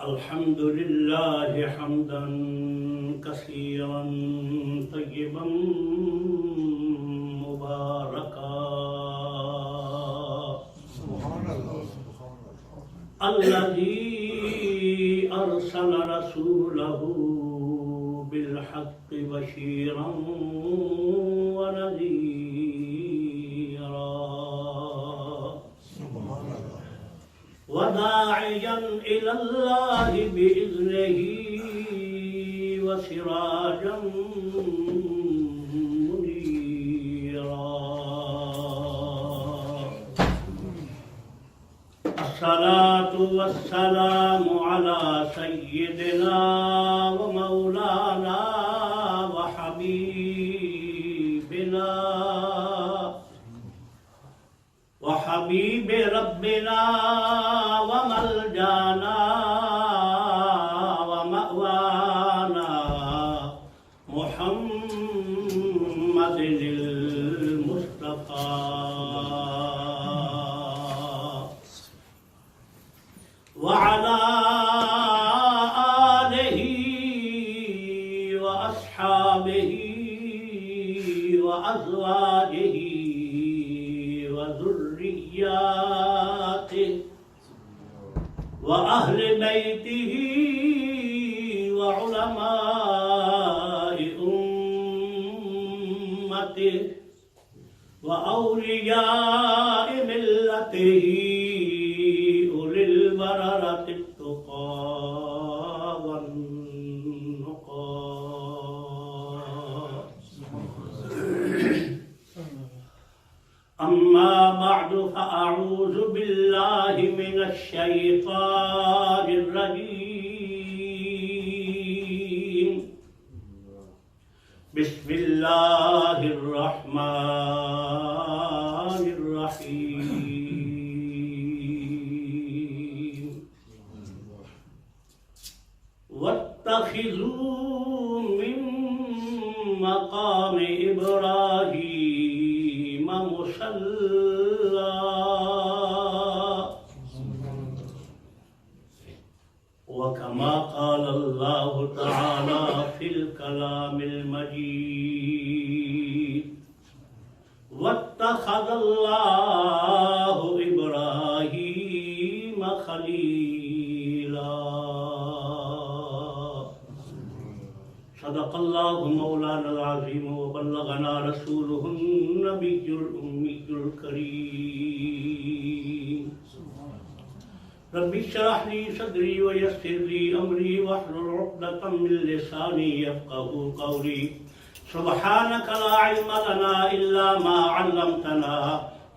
الحمد لله حمدا كثيرا طيبا مباركا الذي أرسل رسوله بالحق بشيرا ونذيرا وداعيا إلى الله بإذنه وسراجا منيرا. الصلاة والسلام على سيدنا ومولانا وحبيب ربنا وملجانا ومأوانا محمد المصطفى وعلى آله وأصحابه وأزواجه وذرياته وأهل بيته وعلماء أمته وأولياء ملته أولي البررة التقى والنقى. أما بعد فأعوذ بالله من الشيطان الرجيم. بسم الله الرحمن الرحيم. واتخذوا من مقام إبراهيم مصلى وكما قال الله تعالى في الكلام المجيد واتخذ الله إبراهيم خليلا. صدق الله مولانا العظيم وبلغنا رسوله النبي الأمي الكريم. رب اشرح لي صدري ويسر لي أمري واحلل عقدة من لساني يفقهوا قولي. سبحانك لا علم لنا إلا ما علمتنا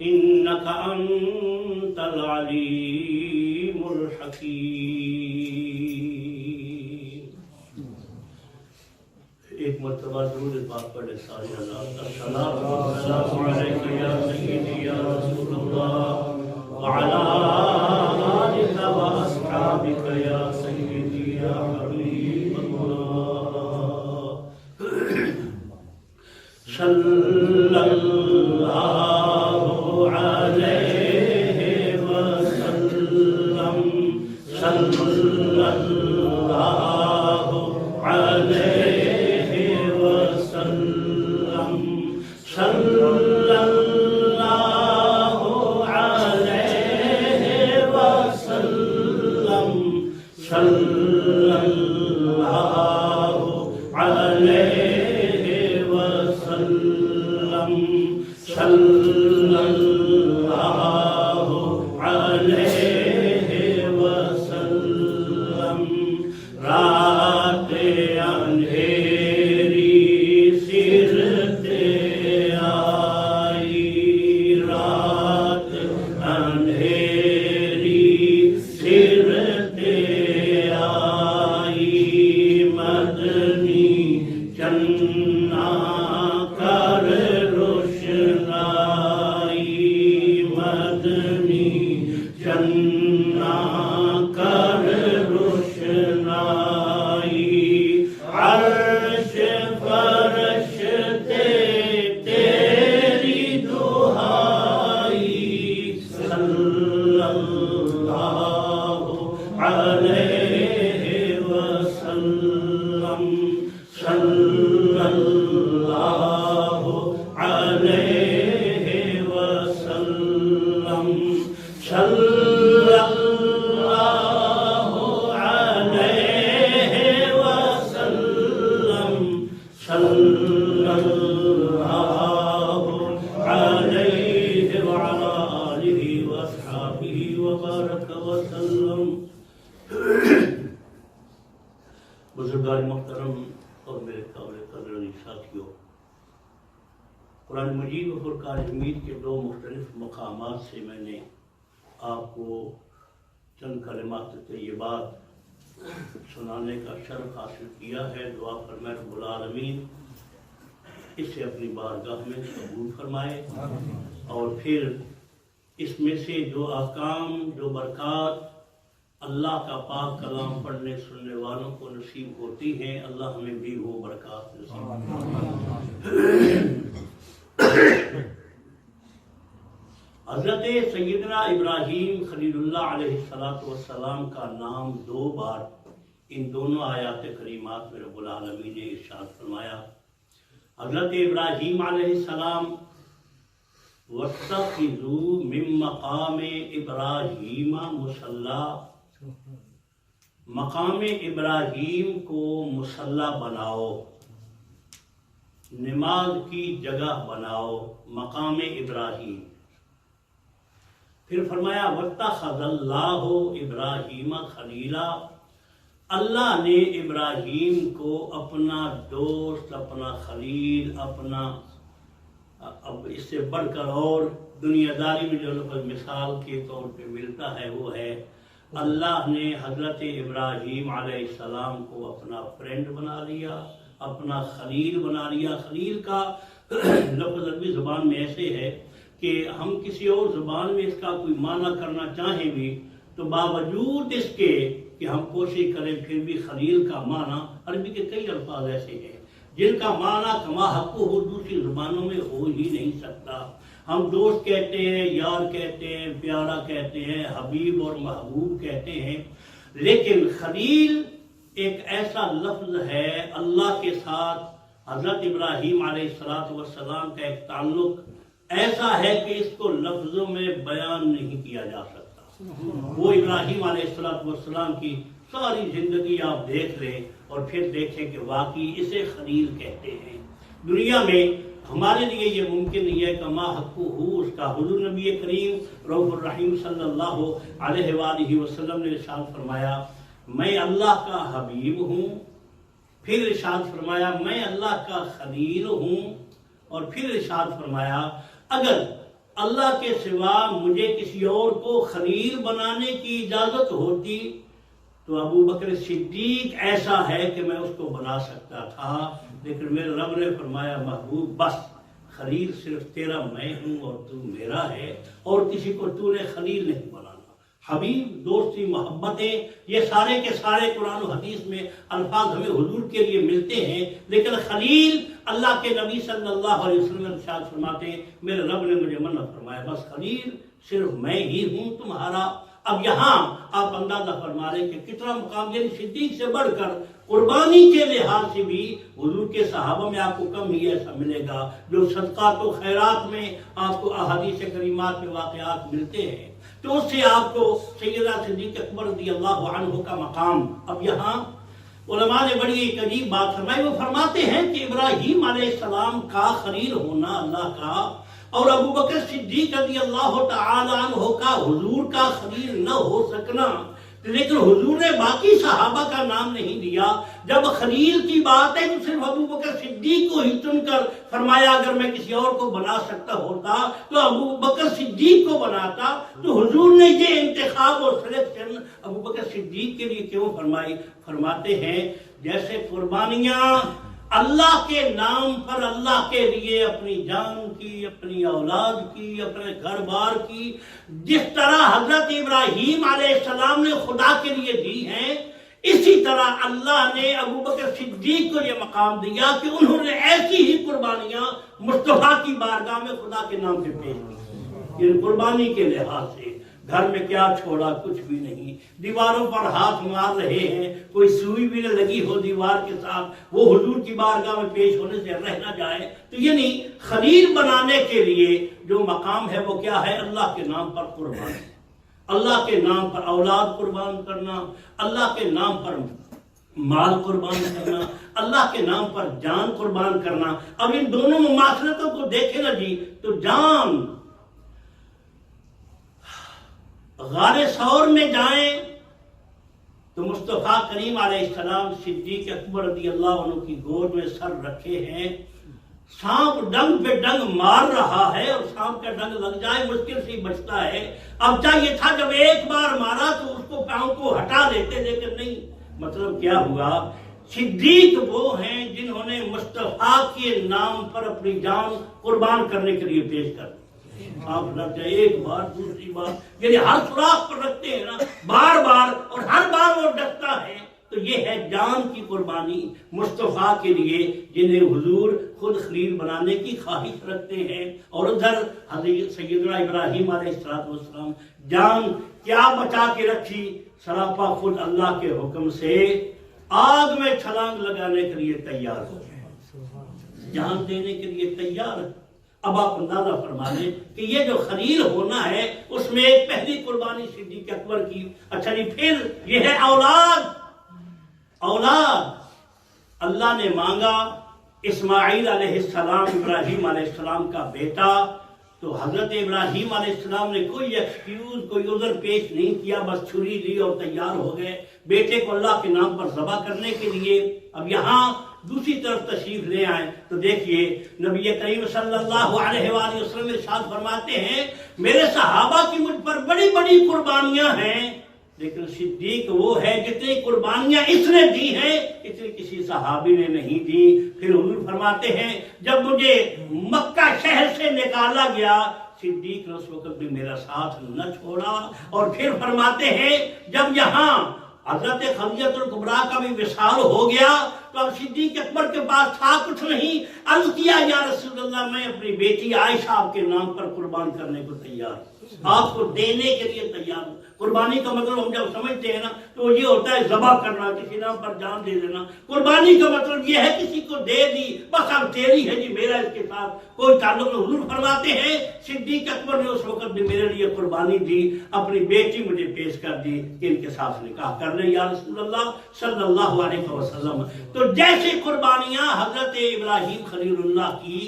إنك أنت العليم الحكيم. ایک مرتبہ درود پاک پڑھے سارے اللہ. السلام علیکم یا سیدی یا رسول اللہ وعلی آلک و اصحابک یا سیدی یا حبیب اللہ. صلی اللہ علیہ وسلم. صلی اللہ علیہ وسلم. صلی اللہ علیہ وسلم. صلی اللہ علیہ وسلم. صلی اللہ علیہ وسلم. رات اندھیری سرتے آئی. رات اندھیری سرتے آئی. مدنی چنا کر روشنائی. علیہ وسلم بزرگان محترم اور میرے قابل قدر عزیز ساتھیوں، قرآن مجید و فرقان حمید کے دو مختلف مقامات سے میں نے آپ کو چند کلمات طیبات سنانے کا شرف حاصل کیا ہے۔ دعا فرمائے رب العالمین اسے اپنی بارگاہ میں قبول فرمائے، اور پھر اس میں سے جو احکام، جو برکات اللہ کا پاک کلام پڑھنے سننے والوں کو نصیب ہوتی ہیں، اللہ ہمیں بھی وہ برکات نصیب حضرت سیدنا ابراہیم خلیل اللہ علیہ السلام کا نام دو بار ان دونوں آیات کریمات میں رب العالمین نے ارشاد فرمایا۔ حضرت ابراہیم علیہ السلام وَاتَّخِذُوا مِن مَّقَامِ إِبْرَاهِيمَ مُصَلًّى، مقام ابراہیم کو مصلی بناؤ، نماز کی جگہ بناؤ، مقام ابراہیم۔ پھر فرمایا وَاتَّخَذَ اللَّهُ إِبْرَاهِيمَ خَلِيلًا، اللہ نے ابراہیم کو اپنا دوست، اپنا خلیل، اپنا اب اس سے بڑھ کر اور دنیا داری میں جو لفظ مثال کے طور پہ ملتا ہے وہ ہے اللہ نے حضرت ابراہیم علیہ السلام کو اپنا فرینڈ بنا لیا، اپنا خلیل بنا لیا۔ خلیل کا لفظ عربی زبان میں ایسے ہے کہ ہم کسی اور زبان میں اس کا کوئی معنی کرنا چاہیں بھی تو باوجود اس کے کہ ہم کوشش کریں پھر بھی خلیل کا معنی عربی کے کئی الفاظ ایسے ہیں جن کا معنی کما حق ہو دوسری زبانوں میں ہو ہی نہیں سکتا۔ ہم دوست کہتے ہیں، یار کہتے ہیں، پیارا کہتے ہیں، حبیب اور محبوب کہتے ہیں، لیکن خلیل ایک ایسا لفظ ہے اللہ کے ساتھ حضرت ابراہیم علیہ السلام کا ایک تعلق ایسا ہے کہ اس کو لفظوں میں بیان نہیں کیا جا سکتا۔ وہ ابراہیم علیہ السلام کی ساری زندگی آپ دیکھ لیں اور پھر دیکھیں کہ واقعی اسے خلیل کہتے ہیں۔ دنیا میں ہمارے لیے یہ ممکن نہیں ہے کہ ما حق ہو اس کا۔ حضور نبی کریم رؤوف الرحیم صلی اللہ علیہ وآلہ وسلم نے ارشاد فرمایا میں اللہ کا حبیب ہوں، پھر ارشاد فرمایا میں اللہ کا خلیل ہوں، اور پھر ارشاد فرمایا اگر اللہ کے سوا مجھے کسی اور کو خلیل بنانے کی اجازت ہوتی تو ابو بکر صدیق ایسا ہے کہ میں اس کو بنا سکتا تھا، لیکن میرے رب نے فرمایا محبوب بس خلیل صرف تیرا میں ہوں اور تو میرا ہے، اور کسی کو تو نے خلیل نہیں بنانا۔ حبیب، دوستی، محبتیں، یہ سارے کے سارے قرآن و حدیث میں الفاظ ہمیں حضور کے لیے ملتے ہیں، لیکن خلیل اللہ کے نبی صلی اللہ علیہ وسلم ارشاد فرماتے ہیں میرے رب نے مجھے منع فرمایا بس خلیل صرف میں ہی ہوں تمہارا۔ اب یہاں آپ اندازہ فرما رہے ہیں کہ کتنا مقام، یعنی صدیق سے بڑھ کر قربانی کے لحاظ سے بھی حضور کے صحابہ میں آپ کو کم ہی ایسا ملے گا جو صدقات و خیرات میں آپ کو احادیث کریمات میں واقعات ملتے ہیں، تو اس سے آپ کو سیدنا صدیق اکبر رضی اللہ عنہ کا مقام۔ اب یہاں علماء نے بڑی ایک عجیب بات فرمائی، وہ فرماتے ہیں کہ ابراہیم علیہ السلام کا خلیل ہونا اللہ کا اور ابو بکر صدیق رضی اللہ تعالی عنہ کا حضور کا خلیل نہ ہو سکنا، لیکن حضور نے باقی صحابہ کا نام نہیں دیا۔ جب خلیل کی بات ہے تو صرف ابو بکر صدیق کو ہی چن کر فرمایا اگر میں کسی اور کو بنا سکتا ہوتا تو ابو بکر صدیق کو بناتا، تو حضور نے یہ انتخاب اور سلیکشن ابو بکر صدیق کے لیے کیوں فرمائی؟ فرماتے ہیں جیسے قربانیاں اللہ کے نام پر اللہ کے لیے اپنی جان کی، اپنی اولاد کی، اپنے گھر بار کی جس طرح حضرت ابراہیم علیہ السلام نے خدا کے لیے دی ہیں، اسی طرح اللہ نے ابو بکر صدیق کو یہ مقام دیا کہ انہوں نے ایسی ہی قربانیاں مصطفیٰ کی بارگاہ میں خدا کے نام سے پیش کی، یہ قربانی کے لحاظ سے گھر میں کیا چھوڑا؟ کچھ بھی نہیں. دیواروں پر ہاتھ مار رہے ہیں، کوئی سوئی بھی نہ لگی ہو دیوار کے ساتھ، وہ حضور کی بارگاہ میں پیش ہونے سے رہ نہ جائے. تو یعنی خلیل بنانے کے لیے جو مقام ہے وہ کیا ہے؟ اللہ کے نام پر قربان ہے. اللہ کے نام پر اولاد قربان کرنا، اللہ کے نام پر مال قربان کرنا، اللہ کے نام پر جان قربان کرنا. اب ان دونوں مماثلتوں کو دیکھیں نا جی، تو جان غار ثور میں جائیں تو مصطفیٰ کریم علیہ السلام صدیق اکبر رضی اللہ عنہ کی گود میں سر رکھے ہیں. سانپ ڈنگ پہ ڈنگ مار رہا ہے اور سانپ کا ڈنگ لگ جائے مشکل سے بچتا ہے. اب چاہیے تھا جب ایک بار مارا تو اس کو پاؤں کو ہٹا لیتے، لیکن نہیں. مطلب کیا ہوا؟ صدیق وہ ہیں جنہوں نے مصطفیٰ کے نام پر اپنی جان قربان کرنے کے لیے پیش کر دی. آپ لگ جائے ایک بار، دوسری بار، یعنی ہر سوراخ پر رکھتے ہیں نا، بار بار، اور ہر بار وہ ڈٹتا ہے. تو یہ ہے جان کی قربانی مصطفیٰ کے لیے جنہیں حضور خود خلیل بنانے کی خواہش رکھتے ہیں. اور ادھر حضرت سیدنا ابراہیم علیہ السلام جان کیا بچا کے رکھی؟ سراپا خود اللہ کے حکم سے آگ میں چھلانگ لگانے کے لیے تیار ہو گئے، جان دینے کے لیے تیار. اب آپ اندازہ فرما لیں کہ یہ جو خلیل ہونا ہے اس میں ایک پہلی قربانی صدیق اکبر کی. اچھا جی، پھر یہ ہے اولاد. اللہ نے مانگا اسماعیل علیہ السلام، ابراہیم علیہ السلام کا بیٹا. تو حضرت ابراہیم علیہ السلام نے کوئی ایکسکیوز، کوئی عذر پیش نہیں کیا، بس چھری لی اور تیار ہو گئے بیٹے کو اللہ کے نام پر ذبح کرنے کے لیے. اب یہاں دوسری طرف تشریف لے آئے تو دیکھیے نبی کریم صلی اللہ علیہ وآلہ وسلم ارشاد فرماتے ہیں میرے صحابہ کی مجھ پر بڑی بڑی قربانیاں ہیں، لیکن صدیق وہ ہے جتنی قربانیاں اس نے دی ہیں اتنی کسی صحابی نے نہیں دی. پھر حضور فرماتے ہیں جب مجھے مکہ شہر سے نکالا گیا صدیق نے اس وقت بھی میرا ساتھ نہ چھوڑا. اور پھر فرماتے ہیں جب یہاں حضرت خدیجہ الکبریٰ کا بھی وصال ہو گیا تو اب صدیق اکبر کے پاس تھا کچھ نہیں. عرض کیا یا رسول اللہ میں اپنی بیٹی عائشہ آپ کے نام پر قربان کرنے کو تیار ہوں، آپ کو دینے کے لیے تیار ہوں. قربانی کا مطلب ہم جب سمجھتے ہیں نا تو یہ ہوتا ہے ذبح کرنا، کسی نام پر جان دے دینا. قربانی کا مطلب یہ ہے کسی کو دے دی، بس اب تیری ہے جی، میرا اس کے ساتھ کوئی تعلق نہیں. حضور فرماتے ہیں صدیق اکبر نے اس وقت بھی میرے لیے قربانی دی، اپنی بیٹی مجھے پیش کر دی کہ ان کے ساتھ نکاح کر لیں یا رسول اللہ صلی اللہ علیہ وسلم. تو جیسے قربانیاں حضرت ابراہیم خلیل اللہ کی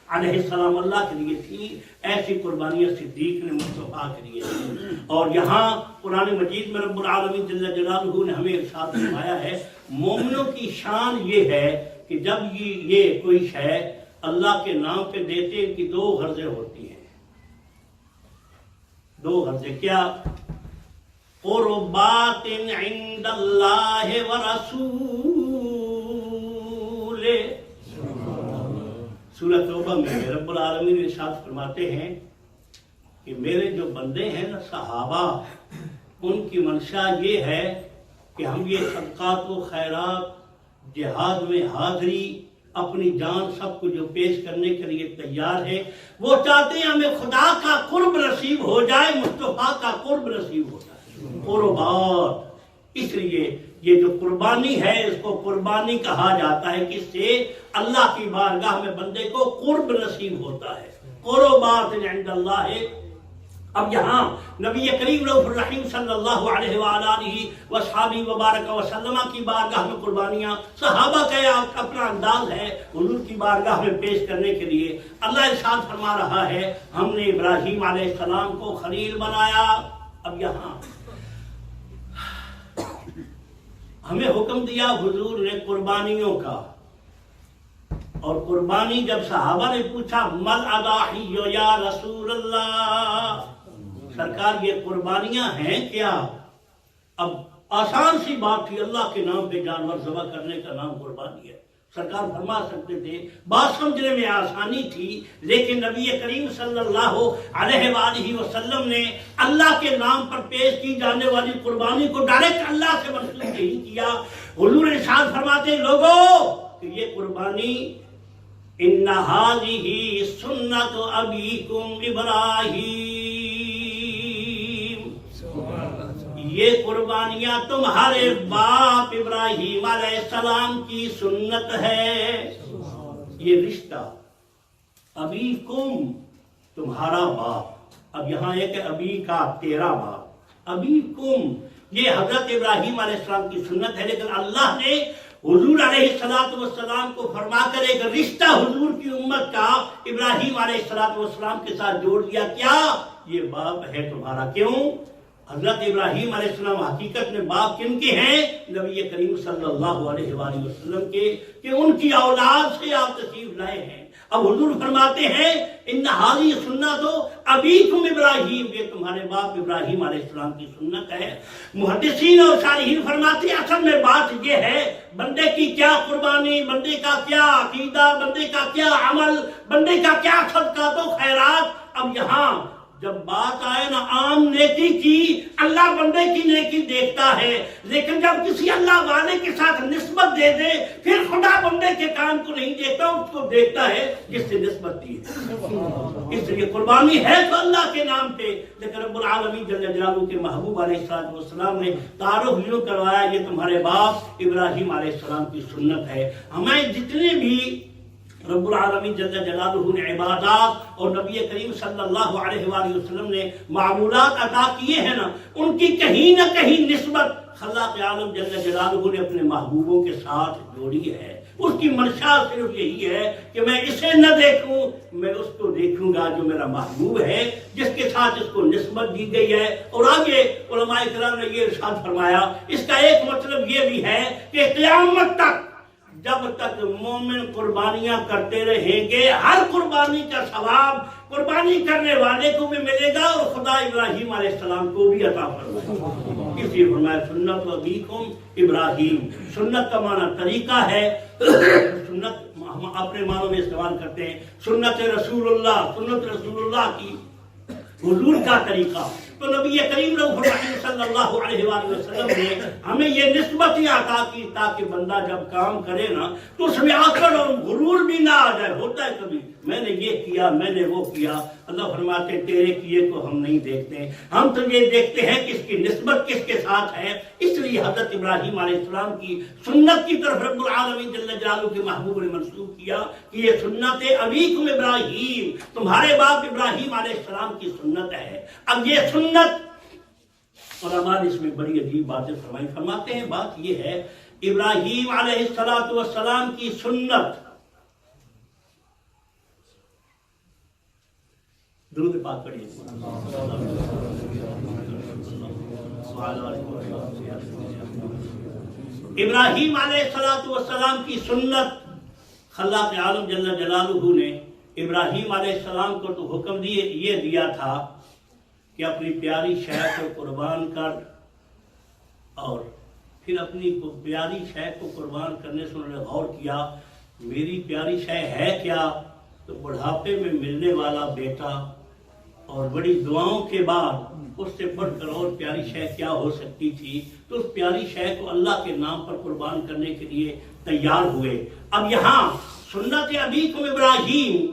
علیہ السلام اللہ کے لیے تھی، ایسی قربانیاں صدیق نے مصطفیٰ کے لیے تھی. اور یہاں قرآن مجید میں رب العالمین جل جلالہ نے ہمیں ارشاد فرمایا ہے مومنوں کی شان یہ ہے کہ جب یہ کوئی شے اللہ کے نام پہ دیتے ان کی دو غرضیں ہوتی ہیں. دو غرضیں کیا؟ قربات عند اللہ ورسول. سورہ توبہ میں رب العالمین ارشاد فرماتے ہیں کہ میرے جو بندے ہیں نا صحابہ، ان کی منشا یہ ہے کہ ہم یہ صدقات و خیرات، جہاد میں حاضری، اپنی جان سب کو جو پیش کرنے کے لیے تیار ہے، وہ چاہتے ہیں ہمیں خدا کا قرب نصیب ہو جائے، مصطفیٰ کا قرب نصیب ہو جائے. قربات، اس لیے یہ جو قربانی ہے اس کو قربانی کہا جاتا ہے، کس سے؟ اللہ کی بارگاہ میں بندے کو قرب نصیب ہوتا ہے. قربات عند اللہ. اب یہاں نبی کریم رؤوف الرحیم صلی اللہ علیہ وآلہ وصحبہ وبارک وسلم کی بارگاہ میں قربانیاں، صحابہ کا اپنا انداز ہے حضور کی بارگاہ میں پیش کرنے کے لیے. اللہ ارشاد فرما رہا ہے ہم نے ابراہیم علیہ السلام کو خلیل بنایا. اب یہاں ہمیں حکم دیا حضور نے قربانیوں کا، اور قربانی جب صحابہ نے پوچھا مل اضاحی یا رسول اللہ، سرکار یہ قربانیاں ہیں کیا؟ اب آسان سی بات تھی، اللہ کے نام پہ جانور ذبح کرنے کا نام قربانی ہے. سرکار فرما سکتے تھے، بات سمجھنے میں آسانی تھی، لیکن نبی کریم صلی اللہ علیہ وآلہ وسلم نے اللہ کے نام پر پیش کی جانے والی قربانی کو ڈائریکٹ اللہ سے منسوب نہیں کیا. حضور ارشاد فرماتے لوگوں کہ یہ قربانی ان ھذہ سنت ابیکم ابراہیم، یہ قربانیاں تمہارے باپ ابراہیم علیہ السلام کی سنت ہے. یہ رشتہ ابیکم تمہارا باپ. اب یہاں ہے کہ ابی کا تیرا باپ. ابیکم یہ حضرت ابراہیم علیہ السلام کی سنت ہے، لیکن اللہ نے حضور علیہ السلام کو فرما کر ایک رشتہ حضور کی امت کا ابراہیم علیہ السلام کے ساتھ جوڑ دیا. کیا؟ یہ باپ ہے تمہارا. کیوں؟ حضرت ابراہیم علیہ السلام حقیقت میں باپ کن کے ہیں؟ نبی کریم صلی اللہ علیہ وآلہ وسلم کے، کہ ان کی اولاد سے آپ تشریف لائے ہیں. اب حضور فرماتے ہیں ان ہذہ سنت ابیکم ابراہیم، یہ تمہارے باپ ابراہیم علیہ السلام کی سنت ہے. محدثین اور شارحین فرماتے ہیں اصل میں بات یہ ہے بندے کی کیا قربانی، بندے کا کیا عقیدہ، بندے کا کیا عمل، بندے کا کیا صدقات و خیرات. اب یہاں جب بات آئے نا عام نیکی کی، اللہ بندے کی نیکی دیکھتا ہے، لیکن جب کسی اللہ والے کے ساتھ نسبت دے دے پھر خدا بندے کے کام کو نہیں دیکھتا، اس کو دیکھتا ہے جس سے نسبت دی ہے. اس لیے قربانی ہے تو اللہ کے نام پہ، لیکن رب العالمین جل جلالہ کے محبوب علیہ السلام نے تعارف یوں کروایا یہ تمہارے باپ ابراہیم علیہ السلام کی سنت ہے. ہمیں جتنے بھی رب العالمین جل جلالہ نے عبادات اور نبی کریم صلی اللہ علیہ وآلہ وسلم نے معمولات عطا کیے ہیں نا، ان کی کہیں نہ کہیں نسبت خلاق عالم جل جلالہ نے اپنے محبوبوں کے ساتھ جوڑی ہے. اس کی منشا صرف یہی ہے کہ میں اسے نہ دیکھوں، میں اس کو دیکھوں گا جو میرا محبوب ہے، جس کے ساتھ اس کو نسبت دی گئی ہے. اور آگے علماء کرام نے یہ ارشاد فرمایا اس کا ایک مطلب یہ بھی ہے کہ قیامت تک جب تک مومن قربانیاں کرتے رہیں گے ہر قربانی کا ثواب قربانی کرنے والے کو بھی ملے گا اور خدا ابراہیم علیہ السلام کو بھی عطا فرمائے گا. اس لیے فرمایا سنت ابیکم ابراہیم. سنت کا معنی طریقہ ہے. سنت ہم اپنے معنوں میں استعمال کرتے ہیں سنت رسول اللہ، سنت رسول اللہ کی حضور کا طریقہ. تو نبی کریم صلی اللہ علیہ وآلہ وسلم نے ہمیں یہ نسبت ہی عطا کی تاکہ بندہ جب کام کرے نا تو اس میں آکڑ اور غرور بھی نہ آ جائے. ہوتا ہے کبھی میں نے یہ کیا، میں نے وہ کیا. اللہ فرماتے تیرے کیے کو ہم نہیں دیکھتے، ہم تو یہ دیکھتے ہیں کہ اس کی نسبت کس کے ساتھ ہے. اس لیے حضرت ابراہیم علیہ السلام کی سنت کی طرف رب العالمین جل جلالہ کے محبوب نے منسوب کیا کہ یہ سنت ابیکم ابراہیم، تمہارے باپ ابراہیم علیہ السلام کی سنت ہے. اب یہ سنت علماء نے اس میں بڑی عجیب باتیں فرمائی. فرماتے ہیں بات یہ ہے ابراہیم علیہ السلام کی سنت، درود پاک پڑھیے. ابراہیم علیہ السلام کی سنت خلاق عالم جل جلالہ نے ابراہیم علیہ السلام کو تو حکم یہ دیا تھا کہ اپنی پیاری شے کو قربان کر، اور پھر اپنی پیاری شے کو قربان کرنے سے انہوں نے غور کیا میری پیاری شے ہے کیا؟ تو بڑھاپے میں ملنے والا بیٹا اور بڑی دعاؤں کے بعد اس سے بڑھ کر اور پیاری شے کیا ہو سکتی تھی. تو اس پیاری شے کو اللہ کے نام پر قربان کرنے کے لیے تیار ہوئے. اب یہاں سنت ابیکم ابراہیم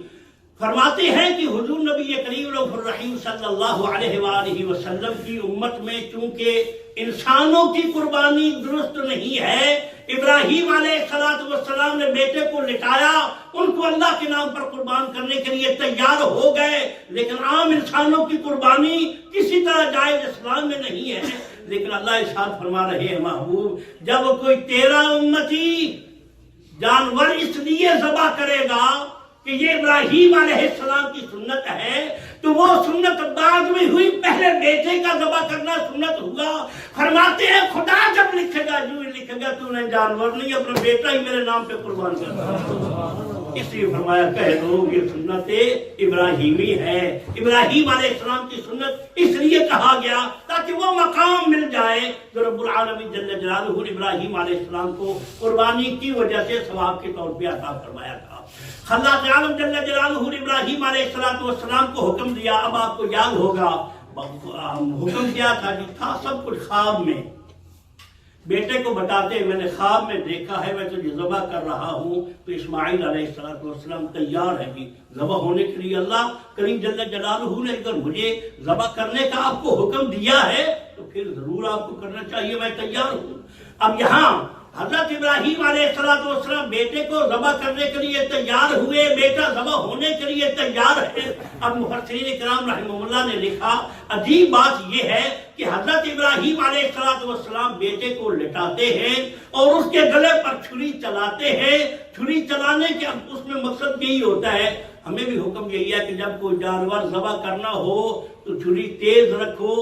فرماتے ہیں کہ حضور نبی کریم الرحیم صلی اللہ علیہ وآلہ وسلم کی امت میں چونکہ انسانوں کی قربانی درست نہیں ہے، ابراہیم علیہ السلام نے بیٹے کو لٹایا، ان کو اللہ کے نام پر قربان کرنے کے لیے تیار ہو گئے، لیکن عام انسانوں کی قربانی کسی طرح جائز اسلام میں نہیں ہے. لیکن اللہ ارشاد فرما رہے ہیں محبوب جب کوئی تیرا امتی جانور اس لیے ذبح کرے گا کہ یہ ابراہیم علیہ السلام کی سنت ہے تو وہ سنت بعد میں ہوئی، پہلے بیٹے کا ذبح کرنا سنت ہوا. فرماتے ہیں خدا جب لکھے گا یوں ہی لکھے گا تو نے جانور نہیں اپنا بیٹا ہی میرے نام پہ قربان کرنا. اس لیے فرمایا کہہ دو یہ سنت ابراہیمی ہے. ابراہیم علیہ السلام کی سنت اس لیے کہا گیا تاکہ وہ مقام مل جائے جو رب العالمین جل جلالہ نے ابراہیم علیہ السلام کو قربانی کی وجہ سے ثواب کے طور پہ عطا فرمایا تھا. خلاق عالم جل جلالہ نے ابراہیم علیہ السلام کو حکم دیا. اب آپ کو یاد ہوگا حکم کیا تھا کہ تھا سب کچھ خواب میں. بیٹے کو بتاتے میں نے خواب میں دیکھا ہے میں تجھے ذبح کر رہا ہوں، تو اسماعیل علیہ السلام تیار ہے کہ ذبح ہونے کے لیے اللہ کریم جل جلالہ نے اگر مجھے ذبح کرنے کا آپ کو حکم دیا ہے تو پھر ضرور آپ کو کرنا چاہیے، میں تیار ہوں۔ اب یہاں حضرت ابراہیم علیہ السلام بیٹے کو ذبح کرنے کے لیے تیار ہوئے، بیٹا ذبح ہونے کے لیے تیار ہے۔ اب مفسرین کرام رحمہ اللہ نے لکھا عجیب بات یہ ہے کہ حضرت ابراہیم علیہ السلام بیٹے کو لٹاتے ہیں اور اس کے گلے پر چھری چلاتے ہیں۔ چھری چلانے کے اس میں مقصد یہی ہوتا ہے، ہمیں بھی حکم یہی ہے کہ جب کوئی جانور ذبح کرنا ہو تو چھری تیز رکھو،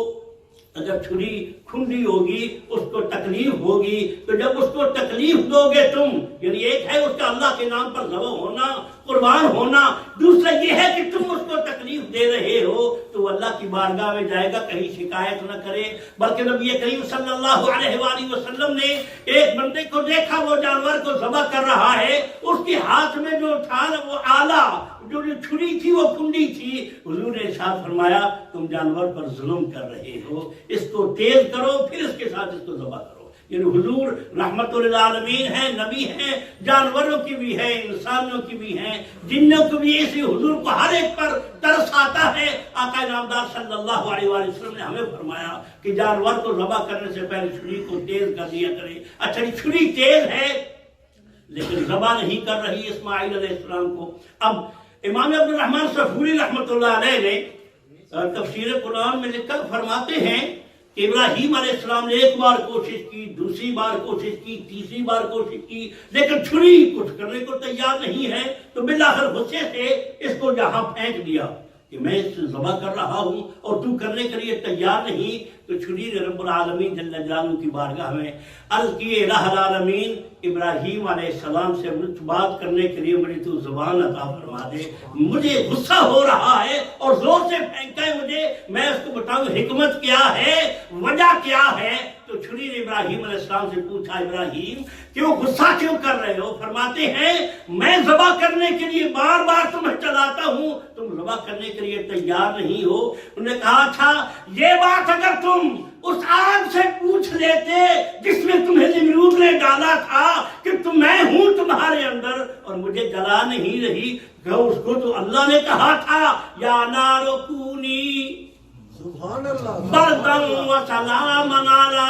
اگر چھری کھنڈی ہوگی اس کو تکلیف ہوگی، تو جب اس کو تکلیف دو گے تم، یعنی ایک ہے اس کا اللہ کے نام پر ذبح ہونا، قربان ہونا، دوسرا یہ ہے کہ تم اس کو تکلیف دے رہے ہو تو اللہ کی بارگاہ میں جائے گا، کہیں شکایت نہ کرے۔ بلکہ نبی کریم صلی اللہ علیہ وآلہ وسلم نے ایک بندے کو دیکھا وہ جانور کو ذبح کر رہا ہے، اس کے ہاتھ میں جو تھا وہ آلہ، جو چھری تھی وہ کنڈی تھی، حضور نے ارشاد فرمایا تم جانور پر ظلم کر رہے ہو، اس کو تیز کرو پھر اس کے ساتھ اس کو ذبح کرو۔ یعنی حضور رحمت للعالمین ہیں، نبی ہیں، جانوروں کی بھی ہے، انسانوں کی بھی ہیں، جنوں کی بھی، اسی حضور کو ہر ایک پر ترس آتا ہے۔ آقا نامدار صلی اللہ علیہ وآلہ وسلم نے ہمیں فرمایا کہ جانور کو ذبح کرنے سے پہلے چھری کو تیز کر دیا کرے۔ اچھا چھری تیز ہے لیکن ذبح نہیں کر رہی اسماعیل علیہ السلام کو۔ اب امام عبد الرحمن صفوری رحمۃ اللہ علیہ نے تفسیر قرآن میں لکھا فرماتے ہیں کہ ابراہیم علیہ السلام نے ایک بار کوشش کی، دوسری بار کوشش کی، تیسری بار کوشش کی، لیکن چھری کچھ کرنے کو تیار نہیں ہے، تو بالآخر غصے سے اس کو یہاں پھینک دیا کہ میں اس سے ذبح کر رہا ہوں اور تو کرنے کے لیے تیار نہیں۔ تو چھری نے رب العالمین جل جلالہ کی بارگاہ میں عرض کیے الہ العالمین ابراہیم علیہ السلام سے مجھ بات کرنے کے لیے مجھے تو زبان عطا فرما دے، مجھے غصہ ہو رہا ہے اور زور سے پھینکا ہے مجھے، میں اس کو بتاؤں حکمت کیا ہے، وجہ کیا ہے۔ تو چھری نے ابراہیم علیہ السلام سے پوچھا ابراہیم کیوں غصہ کیوں کر رہے ہو؟ فرماتے ہیں میں ذبح کرنے کے لیے بار بار تمہیں چلاتا ہوں، تم ذبح کرنے کے لیے تیار نہیں ہو۔ انہوں نے کہا اچھا یہ بات اگر تم اس آگ سے پوچھ لیتے جس میں تمہیں نمرود نے ڈالا تھا کہ میں ہوں تمہارے اندر اور مجھے جلا نہیں رہی، اس کو تو اللہ نے کہا تھا یا نار کونی سبحان اللہ بردن و سلام علی